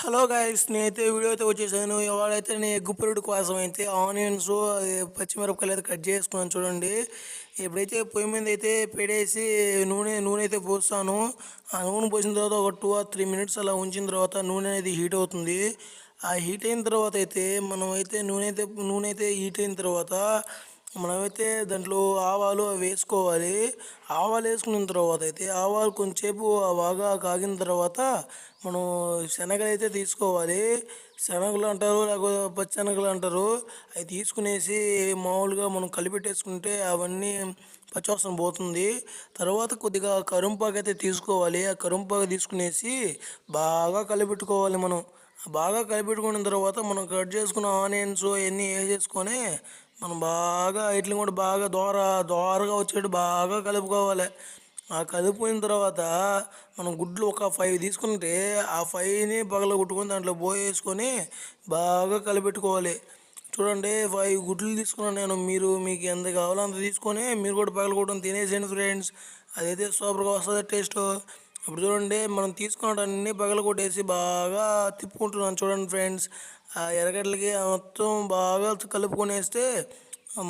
Hello guys, నేనైతే video అయితే వచ్చేసాను. ఇవాళైతే నేను ఎగ్ పొరుడు కోసం అయితే ఆనియన్స్, పచ్చిమిరపకాయలు అయితే కట్ చేసుకున్నాను చూడండి. ఎప్పుడైతే పొయ్యి మీద అయితే పెట్టేసి నూనె అయితే పోస్తాను. ఆ నూనె పోసిన తర్వాత ఒక 2 or 3 minutes అలా ఉంచిన తర్వాత నూనె అనేది హీట్ అవుతుంది. ఆ హీట్ అయిన తర్వాత అయితే మనమైతే నూనె అయితే హీట్ అయిన తర్వాత మనమైతే దాంట్లో ఆవాలు అవి వేసుకోవాలి. ఆవాలు వేసుకున్న తర్వాత అయితే ఆవాలు కొంచెంసేపు బాగా కాగిన తర్వాత మనం శనగలు అయితే తీసుకోవాలి. శనగలు అంటారు, లేకపోతే పచ్చెనగలు అంటారు. అవి తీసుకునేసి మామూలుగా మనం కలిపెట్టేసుకుంటే అవన్నీ పచ్చివాసన పోతుంది. తర్వాత కొద్దిగా కరింపాకు అయితే తీసుకోవాలి. ఆ కరింపాకు తీసుకునేసి బాగా కలిపెట్టుకోవాలి మనం. బాగా కలిపెట్టుకున్న తర్వాత మనం కట్ చేసుకున్న ఆనియన్స్ అవన్నీ వేసేసుకొని మనం బాగా వీటిని కూడా బాగా దోరగా వచ్చేటట్టు బాగా కలుపుకోవాలి. ఆ కలుపుకున్న తర్వాత మనం గుడ్లు ఒక 5 తీసుకుంటే ఆ 5ని పగలగొట్టుకొని దాంట్లో పోసేసుకొని బాగా కలిపెట్టుకోవాలి. చూడండి, 5 గుడ్లు తీసుకున్నాను నేను. మీకు ఎంత కావాలో అంత తీసుకొని మీరు కూడా పగలగొట్టుకొని తినేసేయండి ఫ్రెండ్స్. అదైతే సూపర్గా వస్తుంది టేస్ట్. ఇప్పుడు చూడండి, మనం తీసుకున్నవన్నీ పగలగొట్టేసి బాగా తిప్పుకుంటున్నాను చూడండి ఫ్రెండ్స్. ఆ ఎర్రగడ్డలకి మొత్తం బాగా కలుపుకొనేస్తే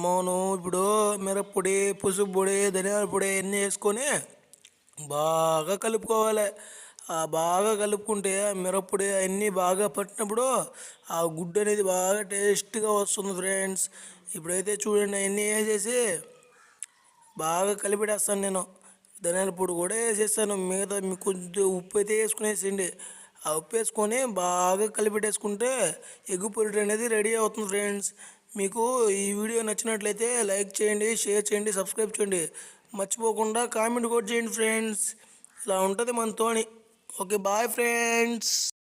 మనం ఇప్పుడు మిరప్పొడి, పసుపు పొడి, ధనియాల పొడి అన్నీ వేసుకొని బాగా కలుపుకోవాలి. బాగా కలుపుకుంటే మిరప్పొడి అవన్నీ బాగా పట్టినప్పుడు ఆ గుడ్డు అనేది బాగా టేస్ట్గా వస్తుంది ఫ్రెండ్స్. ఇప్పుడైతే చూడండి, అవన్నీ వేసేసి బాగా కలిపెట్టేస్తాను నేను. ధనియాల పొడి కూడా వేసేస్తాను. మిగతా మీకు కొంచెం ఉప్పు అయితే వేసుకునేసేయండి. ఆ ఉప్పు వేసుకొని బాగా కలిపెట్టేసుకుంటే ఎగ్ పొరుటు అనేది రెడీ అవుతుంది ఫ్రెండ్స్. మీకు ఈ వీడియో నచ్చినట్లయితే లైక్ చేయండి, షేర్ చేయండి, సబ్స్క్రైబ్ చేయండి. మర్చిపోకుండా కామెంట్ కూడా చేయండి ఫ్రెండ్స్. ఇలా ఉంటుంది మనతోని. Okay, bye friends.